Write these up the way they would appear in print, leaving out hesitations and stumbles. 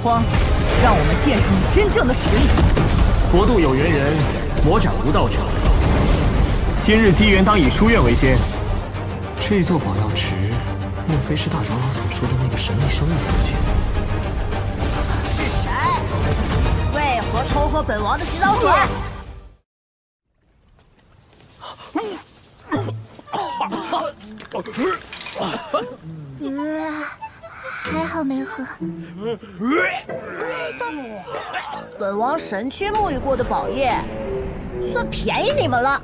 荒，让我们见识你真正的实力。佛度有缘人，魔斩无道者。今日机缘，当以书院为先。这座宝药池，莫非是大长老所说的那个神秘生物所建？是谁？为何偷喝本王的洗澡水？还好没喝。本王神区沐浴过的宝液，算便宜你们了。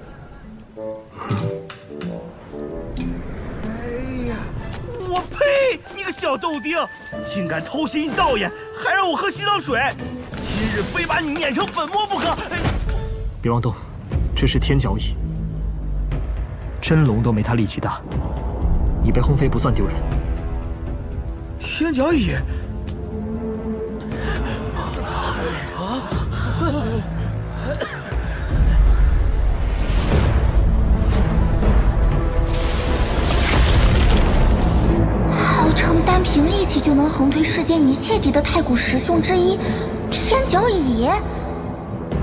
我呸！你个小豆丁，竟敢偷袭道眼，还让我喝洗澡水！今日非把你碾成粉末不可！别妄动，这是天角蚁，真龙都没他力气大，你被轰飞不算丢人。天角蚁。号称单凭力气就能横推世间一切敌的太古十凶之一，天角蚁，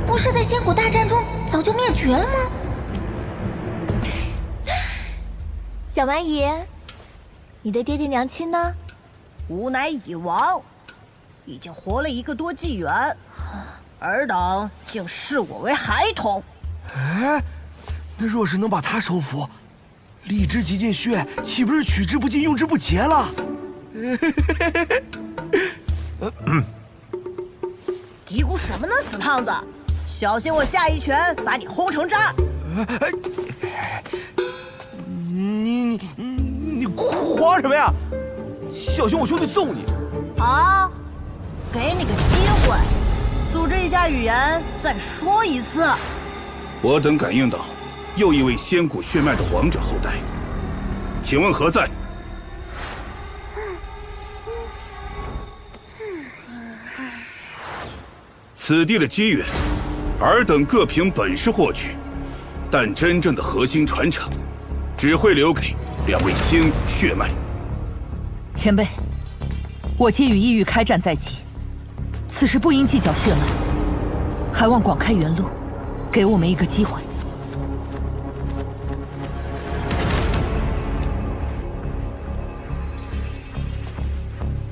不是在仙古大战中早就灭绝了吗？小蛮夷，你的爹爹娘亲呢？吾乃蚁王，已经活了1个多纪元，尔等竟视我为孩童。哎，那若是能把他收服，力之极尽血，岂不是取之不尽，用之不竭了？嘀咕什么呢，死胖子！小心我下一拳把你轰成渣！你慌什么呀？小心我兄弟揍你！好，给你个机会，组织一下语言，再说一次。我等感应到又一位仙古血脉的王者后代，请问何在？此地的机缘，尔等各凭本事获取，但真正的核心传承，只会留给2位仙古血脉。前辈，我皆与异域开战在即，此时不应计较血脉，还望广开原路，给我们一个机会。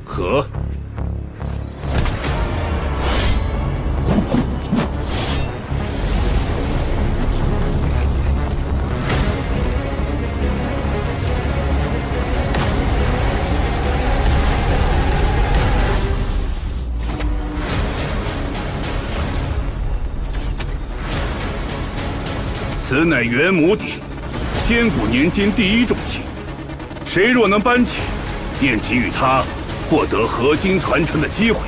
可。此乃元母鼎，仙古年间第1重器，谁若能搬起，便给予他获得核心传承的机会。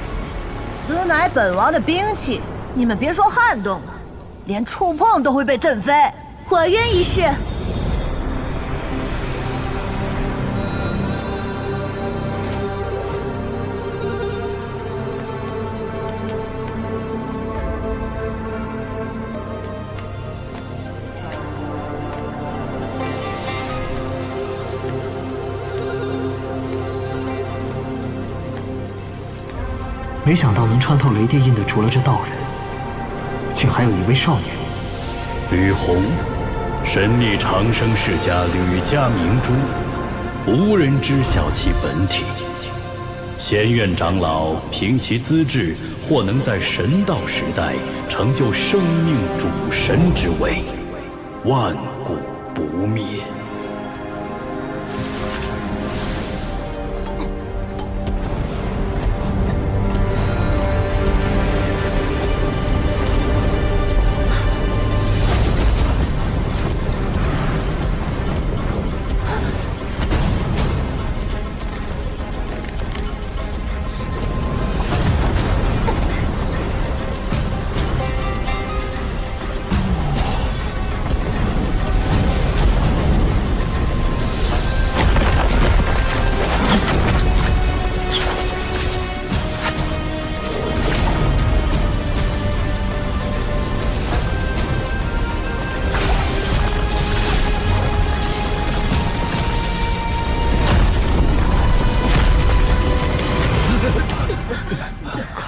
此乃本王的兵器，你们别说撼动了，连触碰都会被震飞。我愿一试。没想到能穿透雷电印的，除了这道人，竟还有一位少年。吕红，神秘长生世家吕家明珠，无人知晓其本体。仙院长老凭其资质，或能在神道时代成就生命主神之位，万古不灭。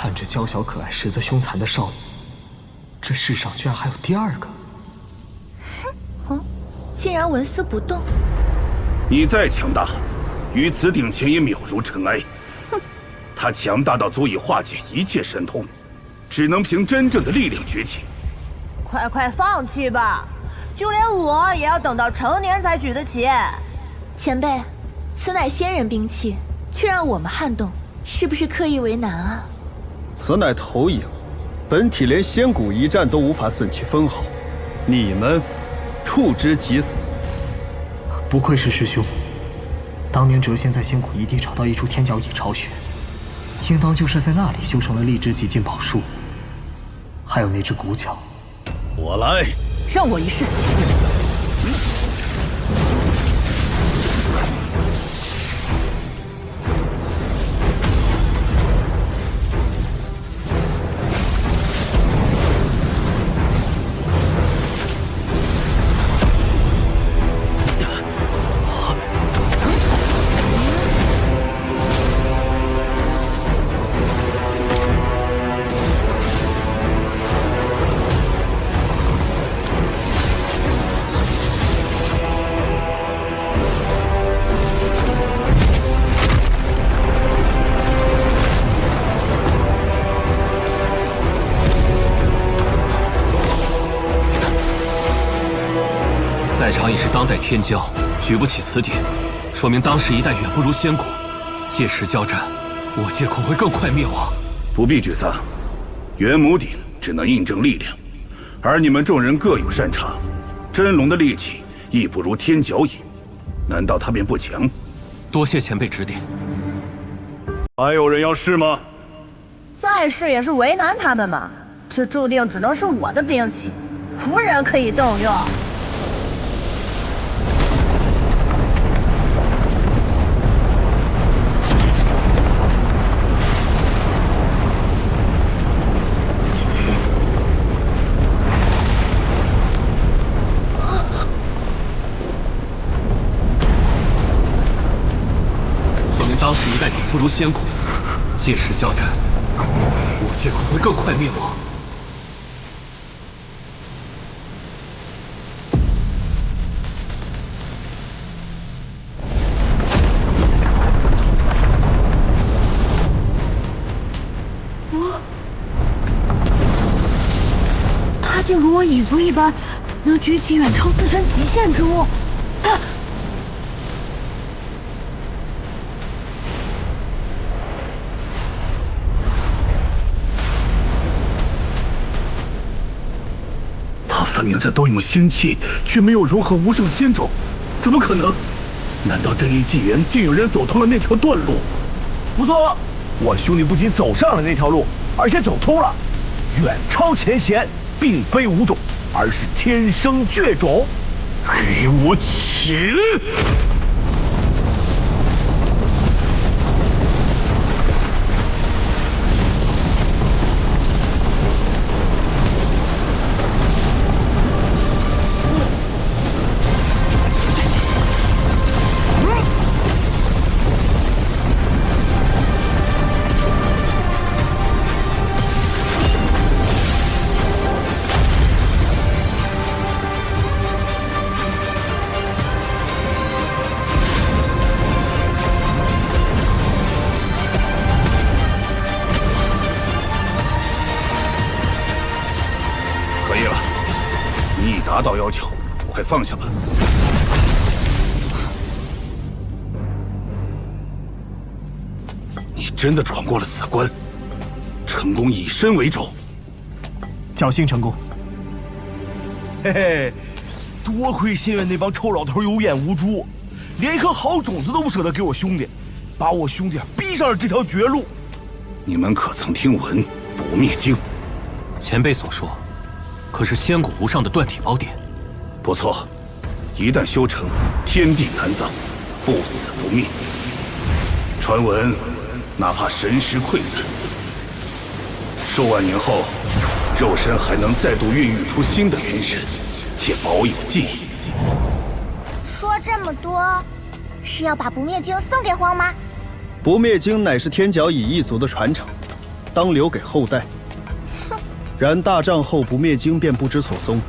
看着娇小可爱、实则凶残的少女，这世上居然还有第二个。竟然纹丝不动。你再强大，于此顶前也渺如尘埃。他强大到足以化解一切神通，只能凭真正的力量崛起。快放弃吧，就连我也要等到成年才举得起。前辈，此乃仙人兵器，却让我们撼动，是不是刻意为难啊？此乃投影，本体连仙骨一战都无法损其分毫，你们触之即死。不愧是师兄，当年谪仙在仙谷一地找到一处天角蚁巢穴，应当就是在那里修成了荔枝极境宝术，还有那只骨角。我来，让我一试。在场已是当代天骄，举不起此典，说明当时一代远不如仙谷。届时交战，我界恐会更快灭亡。不必沮丧，元母鼎只能印证力量，而你们众人各有擅长。真龙的力气亦不如天角蚁，难道他便不强？多谢前辈指点。还有人要试吗？再试也是为难他们嘛。这注定只能是我的兵器，无人可以动用。当时一代远不如仙谷，届时交战，我界恐会更快灭亡。他竟如我蚁族一般，能举起远超自身极限之物。分明在动用仙气，却没有融合无上仙种，怎么可能？难道这一纪元竟有人走通了那条断路？不错，我兄弟不仅走上了那条路，而且走通了。远超前贤，并非无种，而是天生绝种。给我起！达到要求，快放下吧。你真的闯过了死关，成功以身为轴，侥幸成功。嘿嘿，多亏仙院那帮臭老头有眼无珠，连一颗好种子都不舍得给我兄弟，把我兄弟逼上了这条绝路。你们可曾听闻不灭经？前辈所说，可是仙骨无上的断体宝典？不错，一旦修成，天地难葬，不死不灭。传闻，哪怕神识溃散，数万年后，肉身还能再度孕育出新的元神，且保有记忆。说这么多，是要把不灭经送给荒吗？不灭经乃是天角蚁一族的传承，当留给后代。然大战后不灭经便不知所踪，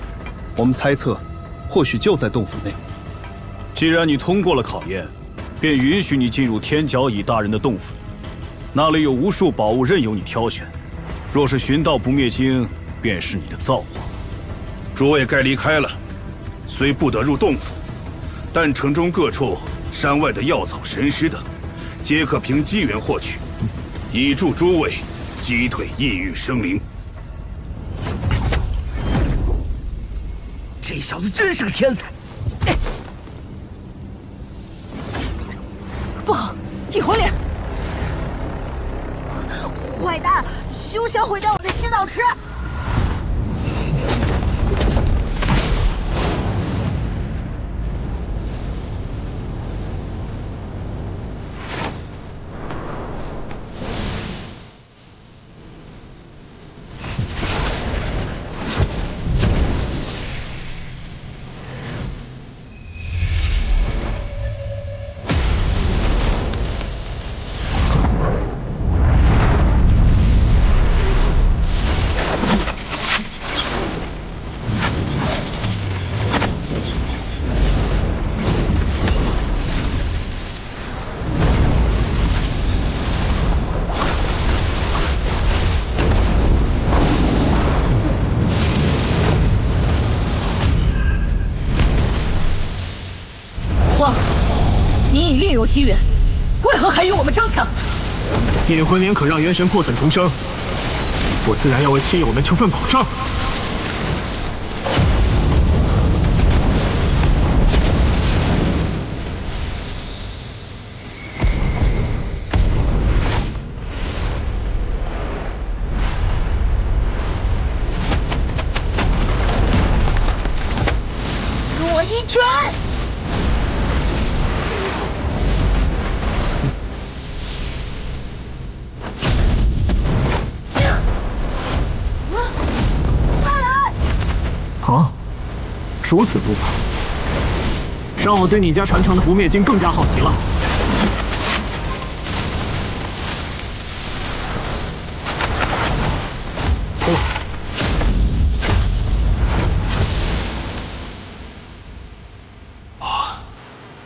我们猜测，或许就在洞府内。既然你通过了考验，便允许你进入天角乙大人的洞府，那里有无数宝物任由你挑选。若是寻到不灭经，便是你的造化。诸位该离开了，虽不得入洞府，但城中各处、山外的药草、神石等，皆可凭机缘获取，以助诸位击退异域生灵。这小子真是个天才！不好，异火脸！坏蛋，休想毁掉我的祈祷池！皇，你已另有机缘，为何还与我们争抢？引魂莲可让元神破损重生，我自然要为亲友们求份保障。我一拳！啊，如此不法，让我对你家传承的不灭经更加好奇了。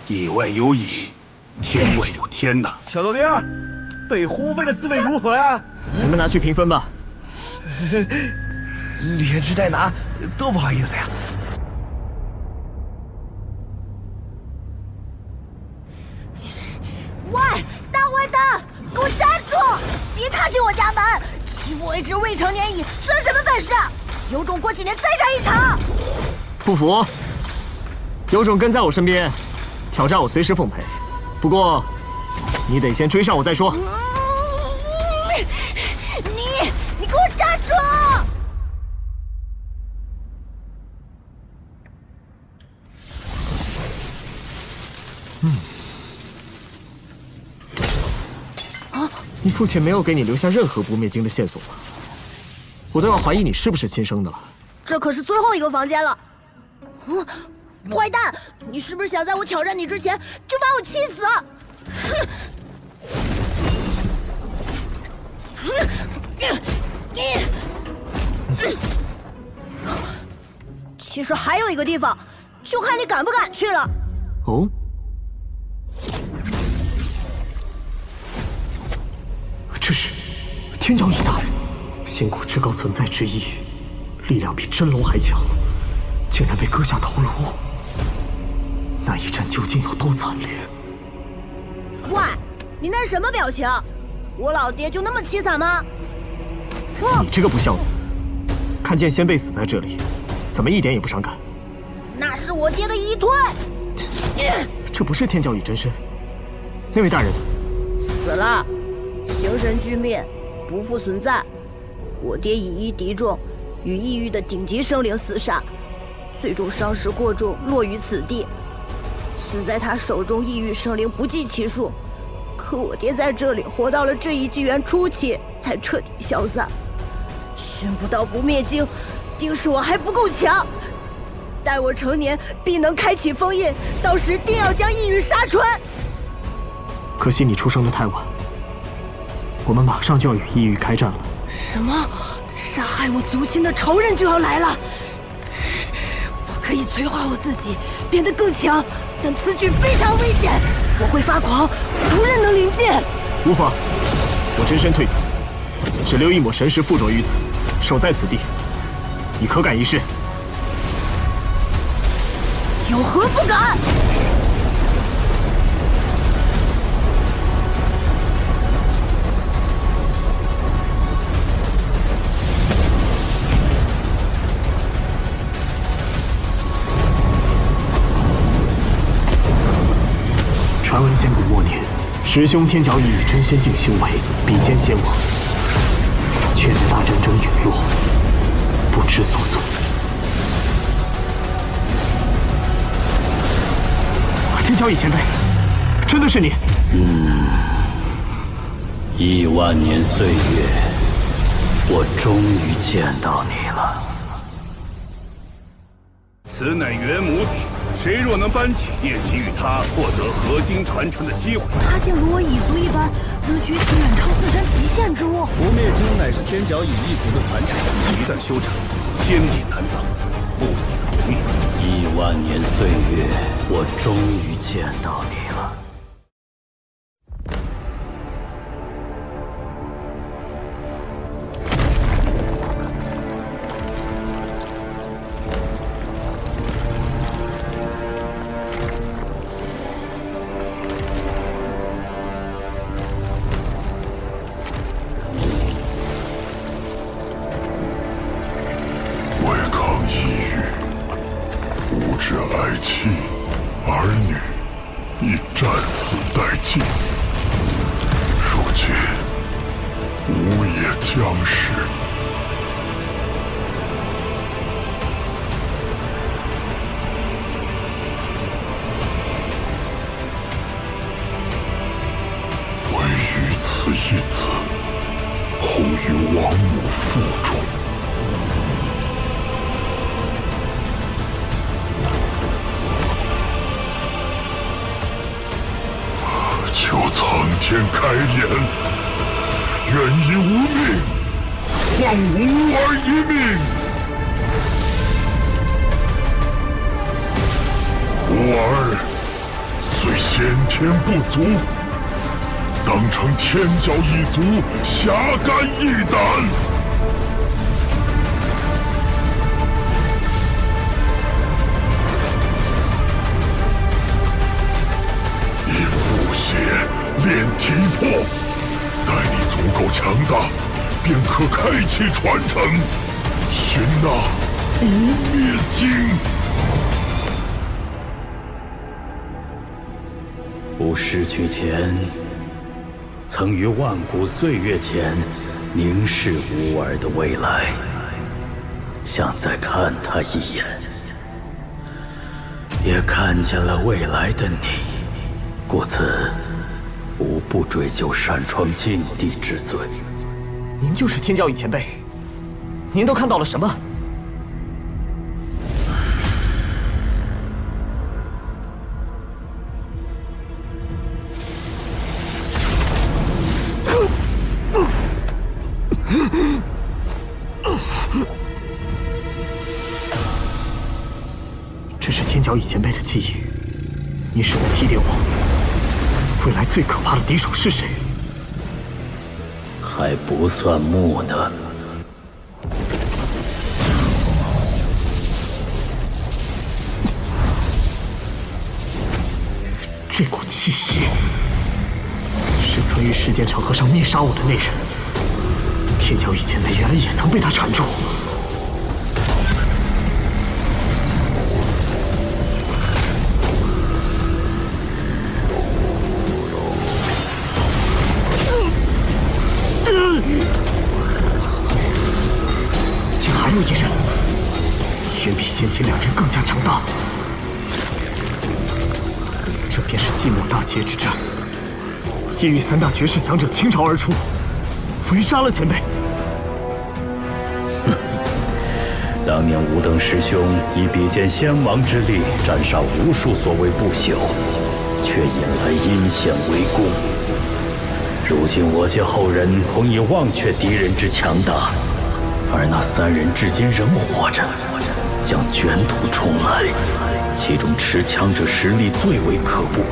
以外有乙，天外有天呐！小豆丁，被轰飞的滋味如何呀？你们拿去评分吧。连吃带拿，多不好意思呀！喂，大坏蛋，给我站住！别踏进我家门！欺负我一只未成年蚁，算什么本事？有种过几年再战一场！不服？有种跟在我身边，挑战我随时奉陪。不过，你得先追上我再说。你给我站住！你父亲没有给你留下任何不灭经的线索吗？我都要怀疑你是不是亲生的了。这可是最后一个房间了。坏蛋，你是不是想在我挑战你之前就把我气死？其实还有一个地方，就看你敢不敢去了。哦。这是天角乙大人，仙谷至高存在之一，力量比真龙还强，竟然被割下头颅。那一战究竟有多惨烈？喂，你那是什么表情？我老爹就那么凄惨吗？你这个不孝子，看见先辈死在这里，怎么一点也不伤感？那是我爹的遗推。这不是天角乙真身，那位大人死了。形神俱灭，不复存在。我爹以一敌众，与异域的顶级生灵厮杀，最终伤势过重，落于此地。死在他手中异域生灵不计其数，可我爹在这里活到了这一纪元初期，才彻底消散。寻不到不灭经，定是我还不够强。待我成年，必能开启封印，到时定要将异域杀穿。可惜你出生的太晚，我们马上就要与异域开战了。什么？杀害我族亲的仇人就要来了！我可以催化我自己，变得更强，但此举非常危险，我会发狂，无人能临近。无妨，我真身退走，只留一抹神识附着于此，守在此地。你可敢一试？有何不敢？传闻仙古末年，师兄天角以真仙境修为比肩仙王，却在大战中陨落，不知所踪。天角以前辈，真的是你？10000年岁月，我终于见到你了。此乃元母体。谁若能搬起，便给予他获得合金传承的机会。他竟如我蚁族一般，能举起远超自身极限之物。不灭经乃是天角蚁一族的传承，一旦修成，天地难葬，不死不灭。10000年岁月，我终于见到你了。儿女已战死殆尽，如今无也将逝。唯余此一子，后于王母腹中。求苍天开眼，愿以无命换无儿一命。无儿虽先天不足，当成天角一族侠肝义胆。炼体魄，待你足够强大，便可开启传承，寻那不灭经。吾逝去前，曾于万古岁月前凝视吾儿的未来，想再看他一眼，也看见了未来的你，故此吾不追究擅闯禁地之罪。您就是天角蚁前辈，您都看到了什么？这是天角蚁前辈的记忆。你是我提点我，未来最可怕的敌手是谁？还不算木呢。这股气息，是曾于世间长河上灭杀我的那人。天角蚁前辈原来也曾被他缠住。竟还有一人，远比先前两人更加强大。这便是寂寞大劫之战，夜域三大绝世强者倾巢而出，围杀了前辈。当年吾等师兄以比肩仙王之力斩杀无数所谓不朽，却引来阴险围攻。如今我界后人恐已忘却敌人之强大，而那3人至今仍活着，将卷土重来。其中持强者实力最为可怖，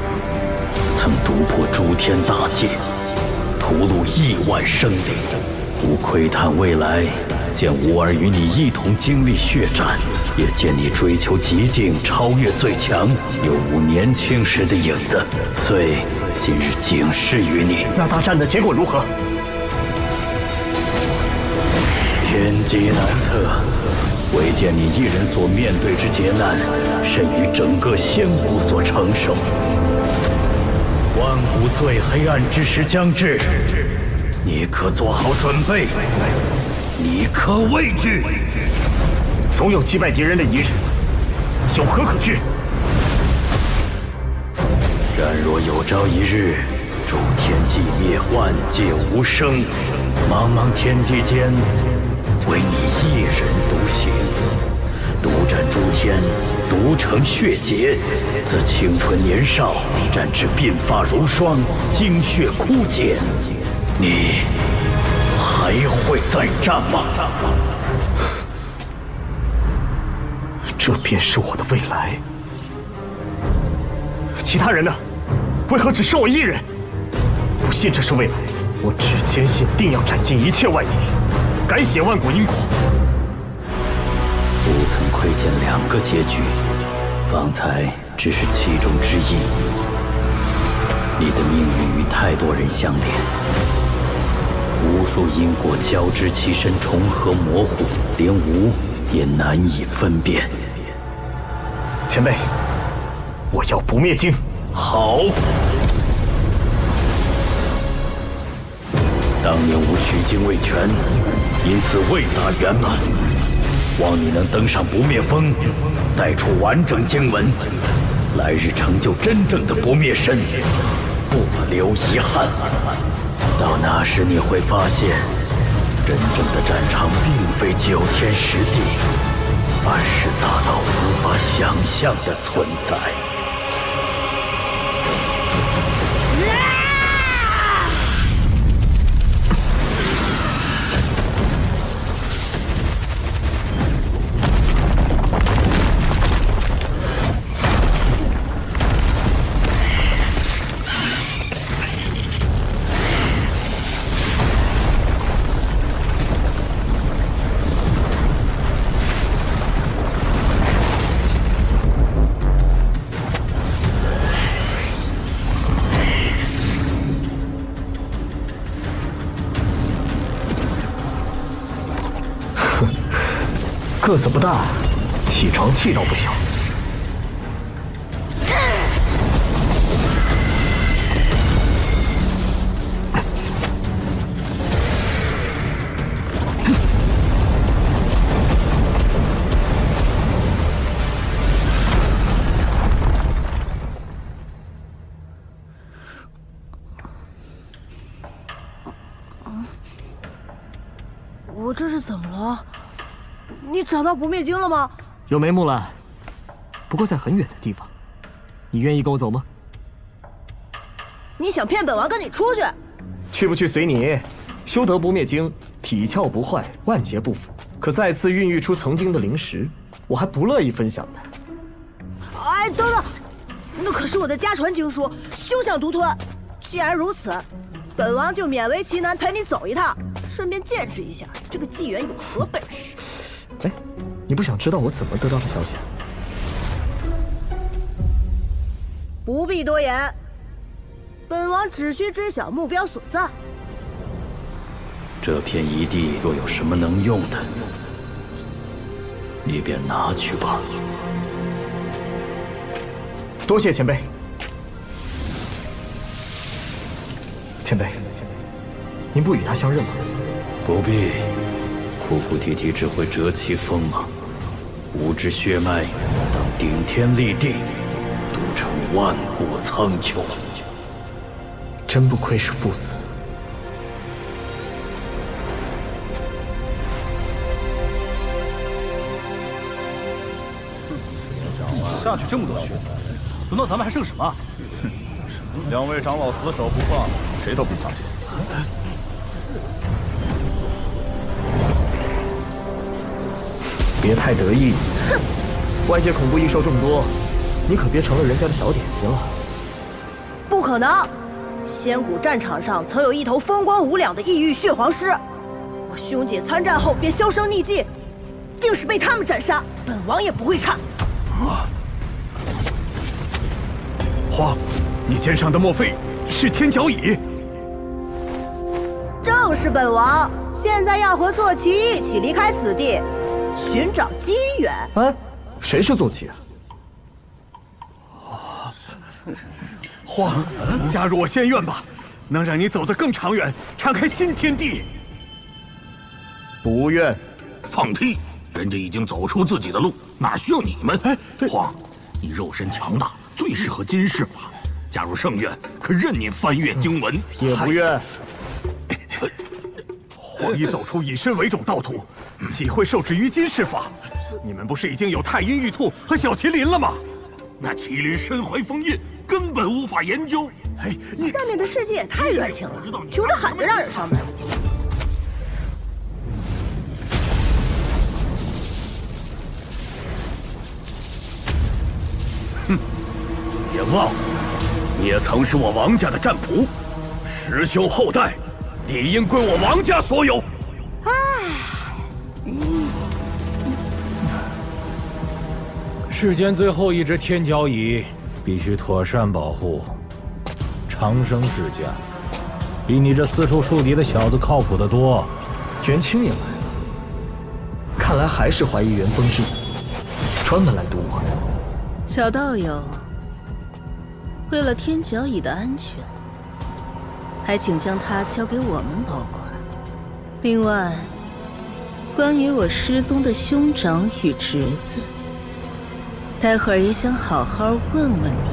曾突破诸天大界，屠戮亿万生灵。吾窥探未来，见吾儿与你一同经历血战，也见你追求极境，超越最强，有吾年轻时的影子，遂今日警示于你。那大战的结果如何？天机难测，唯见你一人所面对之劫难，甚于整个仙谷所承受。万古最黑暗之时将至，你可做好准备？你可畏惧？总有击败敌人的一日，有何可惧？然若有朝一日，诸天寂灭，万界无声，茫茫天地间，唯你一人独行，独占诸天，独成血劫。自青春年少，战至鬓发如霜，精血枯竭，你还会再战吗？这便是我的未来。其他人呢？为何只剩我一人？不信这是未来，我只坚信定要斩尽一切外敌，改写万古因果。不曾窥见2个结局，方才只是其中之一。你的命运与太多人相连，无数因果交织其身，重合模糊，连吾也难以分辨。前辈，我要不灭经。好。当年吾取经未全，因此未达圆满。望你能登上不灭峰，带出完整经文，来日成就真正的不灭身，不留遗憾。到那时你会发现，真正的战场并非9天10地，而是大到无法想象的存在。个子不大，起床气倒不小。我这是怎么了？你找到不灭经了吗？有眉目了，不过在很远的地方。你愿意跟我走吗？你想骗本王跟你出去？去不去随你。修得不灭经，体窍不坏，万劫不腐。可再次孕育出曾经的灵石，我还不乐意分享的。哎，等等，那可是我的家传经书，休想独吞。既然如此，本王就勉为其难陪你走一趟，顺便见识一下这个纪元有何本事。哎，你不想知道我怎么得到的消息？不必多言，本王只需知晓目标所在。这片遗地若有什么能用的，你便拿去吧。多谢前辈。前辈，您不与他相认吗？不必。哭哭啼啼只会折其锋芒，吾之血脉当顶天立地，独成万古苍穹。真不愧是父子。下去这么多血子，轮到咱们还剩什么？2位长老死守不放，谁都别相信。别太得意，外界恐怖异兽这么多，你可别成了人家的小点心了。不可能！仙谷战场上曾有一头风光无两的异域血皇狮，我兄姐参战后便销声匿迹，定是被他们斩杀，本王也不会差。皇，你肩上的莫非是天角蚁？正是本王，现在要和坐骑一起离开此地，寻找机缘。哎，谁是坐骑啊？皇，加入我仙院吧，能让你走得更长远，敞开新天地。不愿。放屁！人家已经走出自己的路，哪需要你们？皇，你肉身强大，最适合金世法。加入圣院，可任您翻阅经文。也不愿。皇已走出以身为种道途，岂会受制于金世法？你们不是已经有太阴玉兔和小麒麟了吗？那麒麟身怀封印，根本无法研究。哎，你外面的世界也太热情了，求着喊着让人上门。哼，别忘了，你也曾是我王家的战仆，师兄后代，理应归我王家所有。世间最后一只天角蚁，必须妥善保护。长生世家，比你这四处树敌的小子靠谱得多。元清也来了，看来还是怀疑元丰之死，专门来堵我的。小道友，为了天角蚁的安全，还请将它交给我们保管。另外，关于我失踪的兄长与侄子，待会儿也想好好问问你。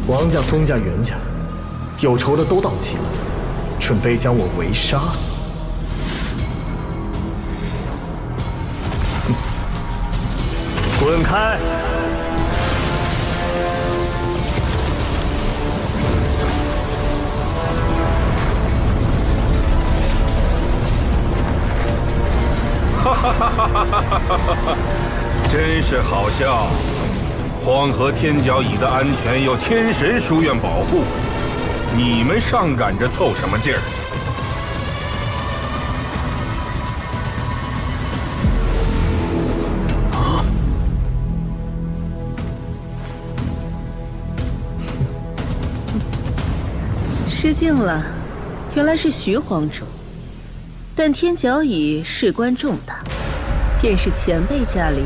王家、宗家、袁家，有仇的都到齐了，准备将我围杀。滚开！哈哈哈哈哈哈！真是好笑。荒河天角蚁的安全由天神书院保护，你们上赶着凑什么劲儿？啊！失敬了，原来是徐皇主。但天角蚁事关重大，便是前辈驾临，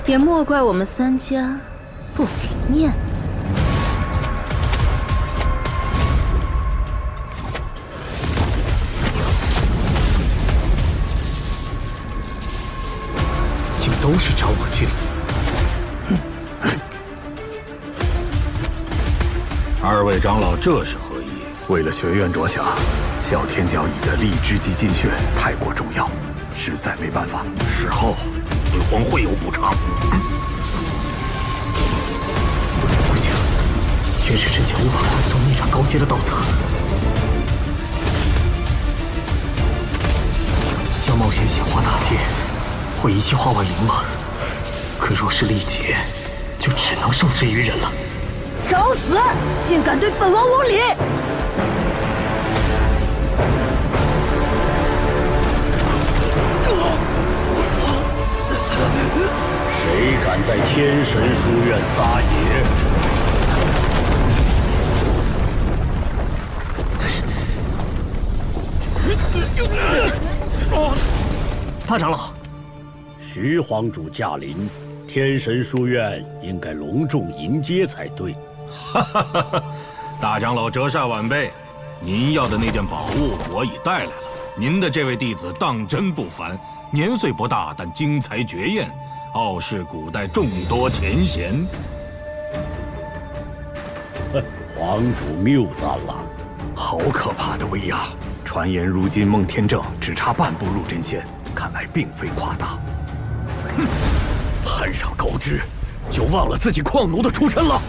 也莫怪我们三家不给面子。竟都是找我去。二位长老这是何意？为了学院着想，小天角蚁的荔枝及金血太过重要，实在没办法。事后对皇会有补偿。不行，元氏真假无法快速逆转高阶的盗贼。要冒险显化大劫，会一气化万灵吗？可若是力竭，就只能受制于人了。找死！竟敢对本王无礼！谁敢在天神书院撒野？大长老，徐皇主驾临，天神书院应该隆重迎接才对。哈哈哈哈！大长老折煞晚辈，您要的那件宝物我已带来了。您的这位弟子当真不凡，年岁不大，但经才绝艳，傲视古代众多前贤。皇主谬赞了，好可怕的威压！传言如今孟天正只差半步入真仙，看来并非夸大。哼，攀上高枝，就忘了自己矿奴的出身了。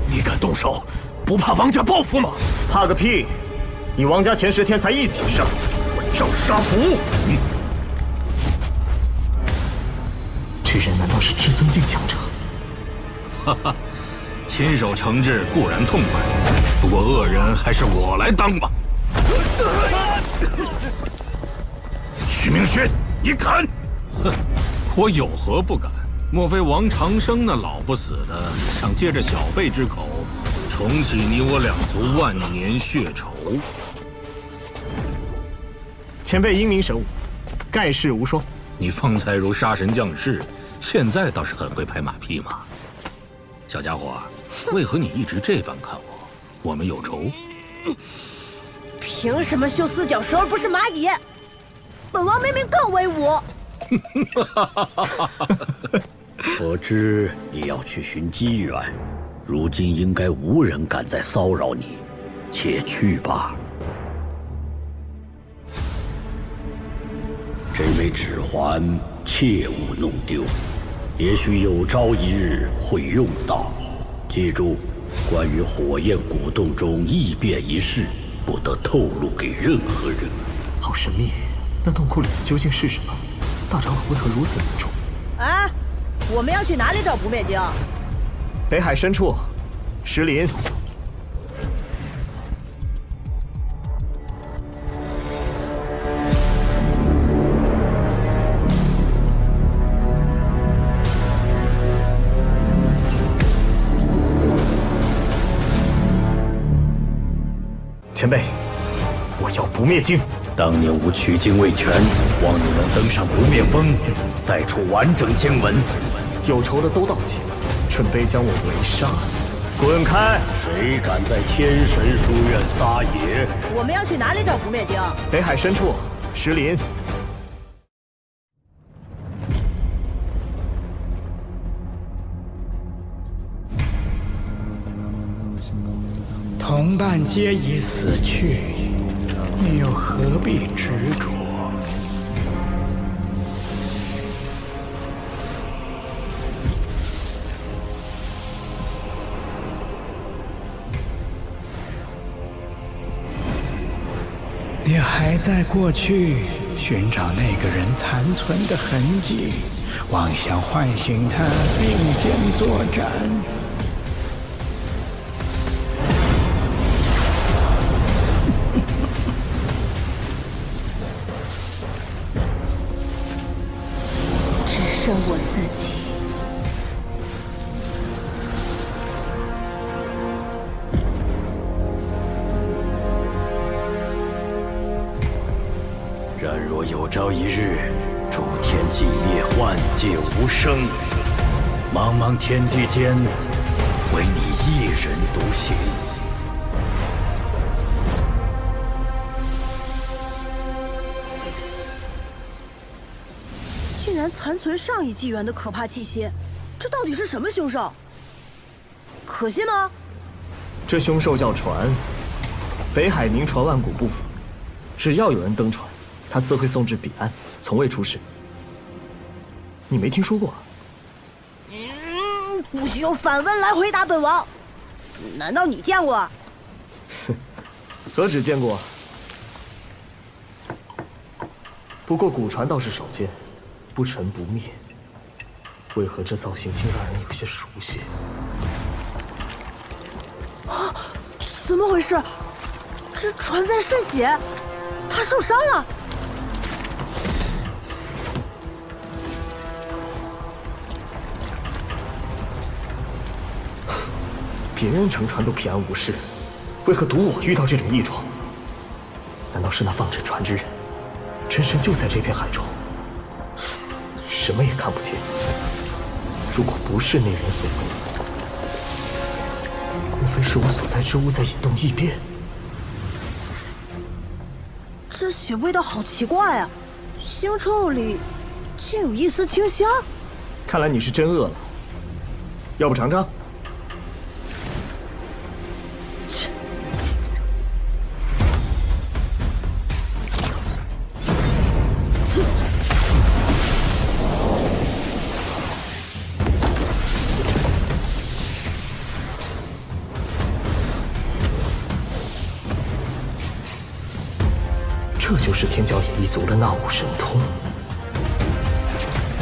你敢动手，不怕王家报复吗？怕个屁！你王家前10天才1级上，我照杀不误。这人难道是至尊境强者？哈哈，亲手惩治固然痛快，不过恶人还是我来当吧。许明轩，你敢？哼，我有何不敢？莫非王长生那老不死的想借着小辈之口重启你我两族万年血仇？前辈英明神武，盖世无双。你方才如杀神降世，现在倒是很会拍马屁嘛。小家伙，为何你一直这般看我？我们有仇？凭什么秀四脚蛇而不是蚂蚁？本王明明更威武。我知你要去寻机缘，如今应该无人敢再骚扰你，且去吧。这枚指环切勿弄丢，也许有朝一日会用到。记住，关于火焰古洞中异变一事，不得透露给任何人。好神秘，那洞窟里的究竟是什么？大长老为何如此凝重？哎，我们要去哪里找不灭经？北海深处，石林。前辈，我要不灭经。当年吾取经未全，望你能登上不灭峰，带出完整经文。有仇的都到齐了，准备将我围杀。滚开！谁敢在天神书院撒野？我们要去哪里找不灭经？北海深处，石林。同伴皆已死去，你又何必执着？你还在过去寻找那个人残存的痕迹，妄想唤醒他并肩作战。只剩我自己。然若有朝一日，诸天际裂，万界无声，茫茫天地间，唯你一人独行。竟然残存上一纪元的可怕气息，这到底是什么凶兽？可信吗？这凶兽叫船，北海名传万古不腐，只要有人登船，他自会送至彼岸，从未出事。你没听说过？不许用反问来回答本王。难道你见过？何止见过？不过古船倒是少见。不沉不灭，为何这造型竟让人有些熟悉？啊！怎么回事？这船在渗血，他受伤了。别人乘船都平安无事，为何独我遇到这种异状？难道是那放沉船之人，真身就在这片海中？什么也看不见。如果不是那人所为，莫非是我所带之物在引动异变？这血味道好奇怪啊，腥臭里竟有一丝清香。看来你是真饿了，要不尝尝？这就是天骄野一族的纳武神通。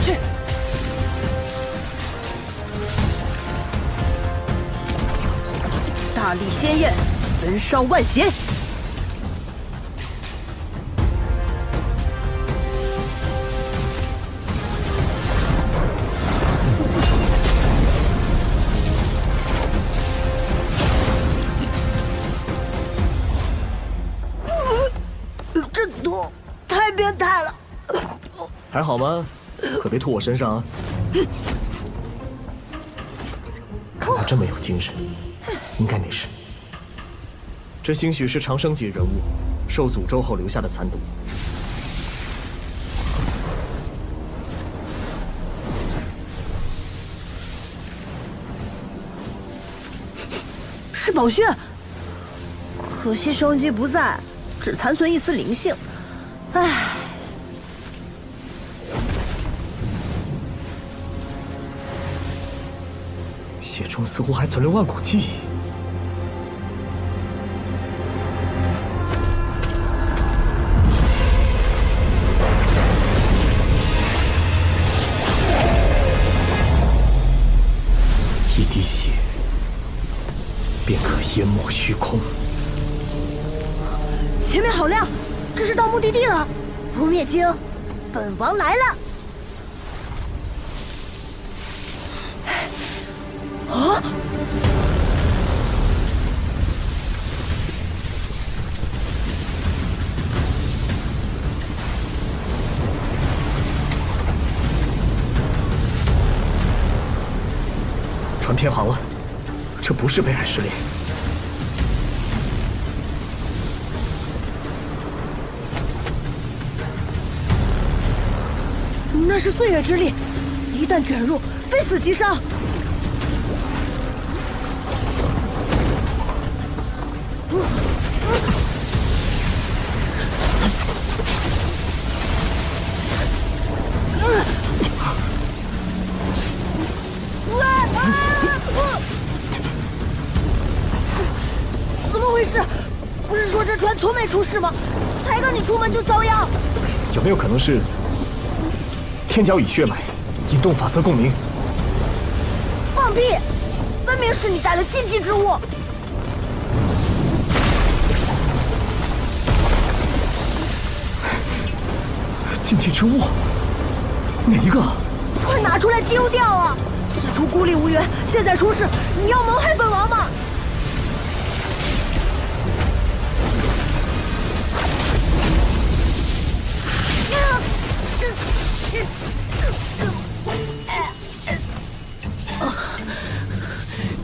去。大力仙焰，焚烧万邪。这毒太变态了。还好吗？可别吐我身上啊！看他这么有精神，应该没事。这兴许是长生级人物受诅咒后留下的残毒。是宝血，可惜生机不在，只残存一丝灵性。唉。血中似乎还存留万古记忆。一滴血便可淹没虚空。前面好亮，这是到目的地了。不灭经，本王来了。啊！船偏航了，这不是北海失联。那是岁月之力，一旦卷入，非死即伤。怎么回事？不是说这船从没出事吗？才刚你出门就遭殃。有没有可能是天角蚁血脉引动法则共鸣？放屁！分明是你带了禁忌之物。禁忌之物？哪一个？快拿出来丢掉啊！此处孤立无援，现在出事，你要谋害本王吗？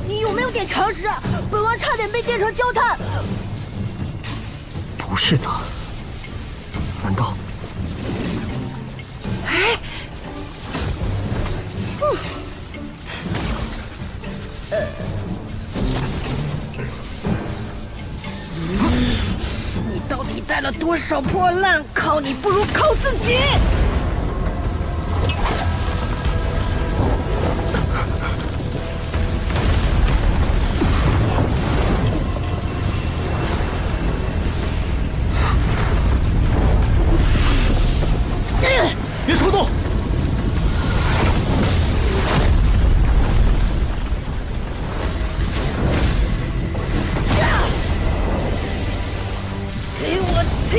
你有没有点常识？本王差点被电成焦炭。不是的，难道？哎，你到底带了多少破烂？靠你不如靠自己！别冲动！给我枪！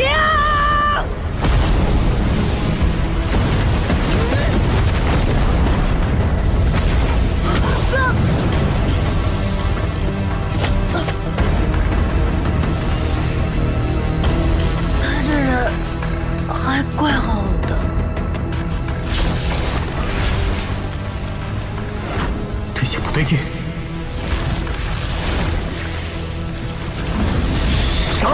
他这人还怪好的。这些不对劲。杀！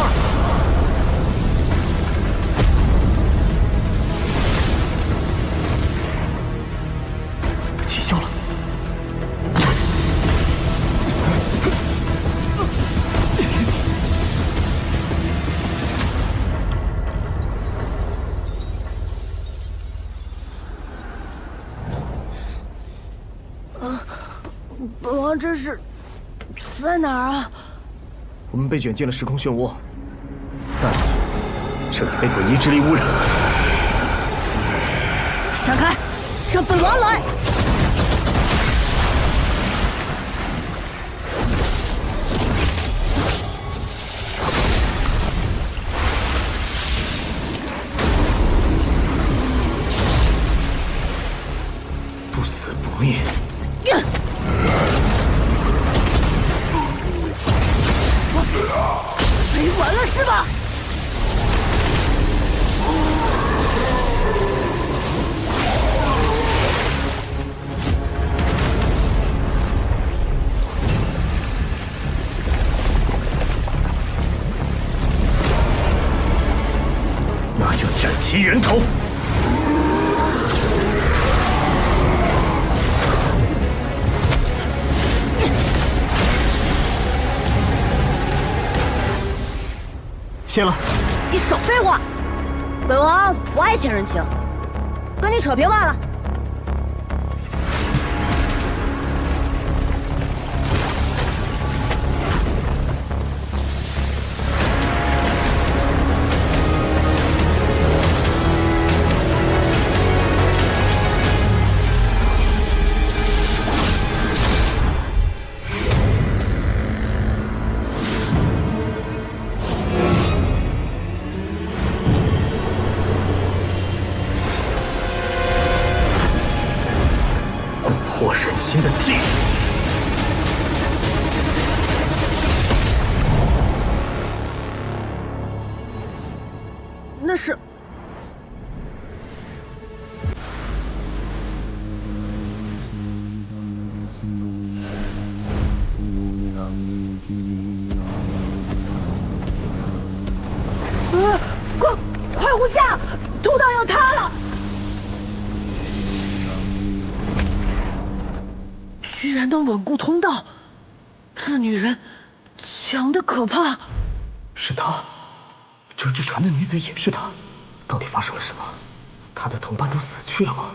起效了。本王这是在哪儿啊？我们被卷进了时空漩涡，但这彻底被诡异之力污染。闪开，让本王来！不死不灭。没完了是吧？那就斩其人头！谢了。你少废话！本王不爱欠人情，跟你扯平罢了。蛊惑人心的技。那是。快护驾！通道要塌了！居然能稳固通道，这女人强的可怕。是她，折纸船的女子也是她。到底发生了什么？她的同伴都死去了吗？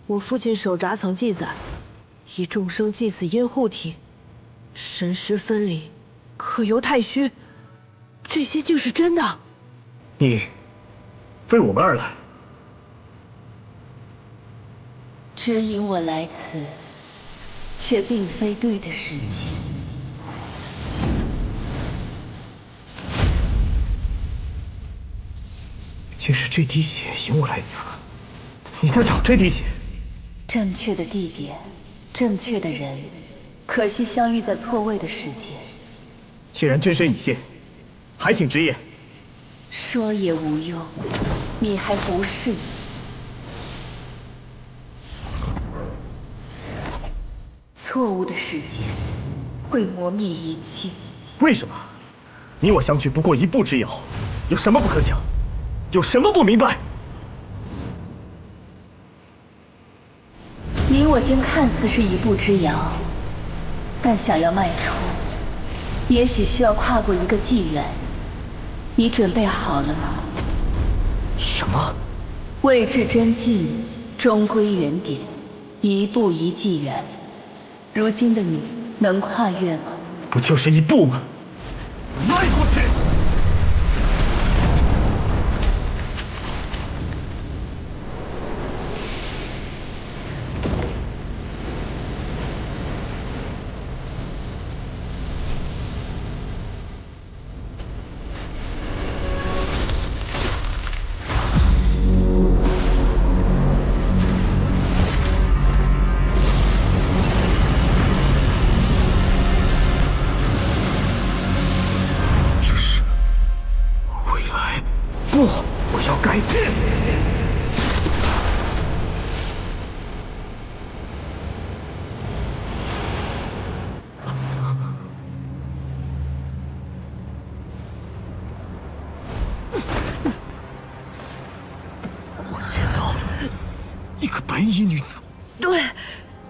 我父亲手札曾记载，以众生祭祀阴护体，神识分离，可游太虚。这些竟是真的。你为我们而来。指引我来此，却并非对的时机。竟是这滴血引我来此。你在找这滴血？正确的地点，正确的人，可惜相遇在错位的时间。既然真身已现，还请直言。说也无用，你还不是。错误的时间会磨灭一切。为什么？你我相距不过一步之遥，有什么不可讲？有什么不明白？你我间看似是一步之遥，但想要迈出，也许需要跨过一个纪元。你准备好了吗？什么？未至真境，终归原点，一步一纪元。如今的你能跨越吗？不就是一步吗？迈过去！不，我要改变。我见到了一个白衣女子。对，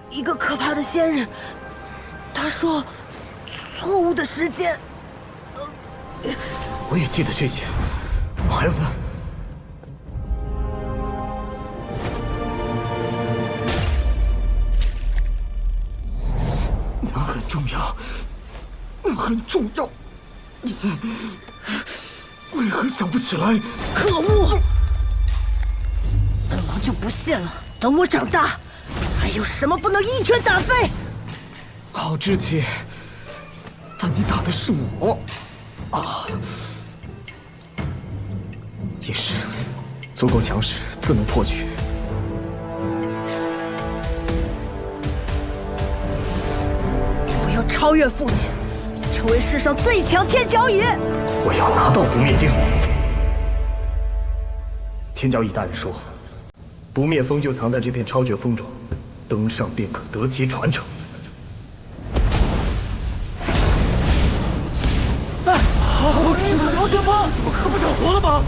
一个可怕的仙人。他说，错误的时间。我也记得这些。还有呢？那很重要，那很重要。为何想不起来？可恶！本王就不信了，等我长大，还有什么不能一拳打飞？好志气，但你打的是我啊！也是，足够强势，自能破局。我要超越父亲，成为世上最强天角蚁！我要拿到不灭经。天角蚁大人说，不灭风就藏在这片超绝风中，登上便可得其传承。哎，超绝风，可不整活了吗？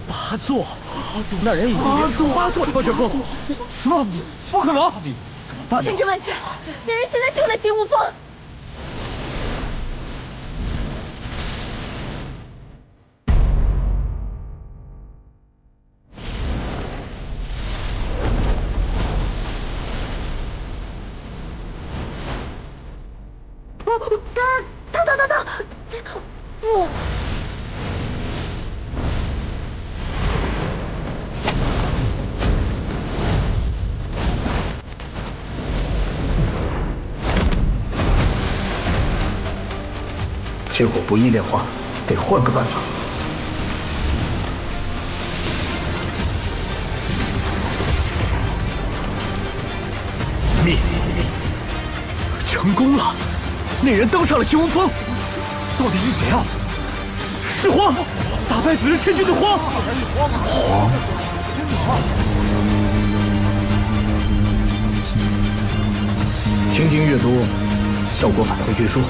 八座，那人已经连出8座超绝风，什么？不可能！千真万确，那人现在就在金乌峰。等！我。这火不易炼化，得换个办法。灭！成功了！那人登上了金乌峰，到底是谁啊？是荒，打败紫日天君的荒。荒。情景越多，效果反而越弱。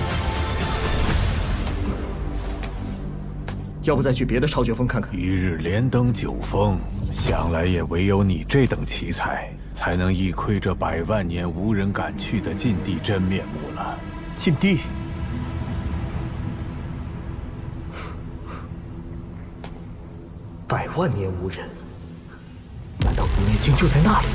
要不再去别的超绝峰看看？一日连登9峰，想来也唯有你这等奇才，才能一窥这100万年无人敢去的禁地真面目了。禁地？100万年无人，难道不灭经就在那里？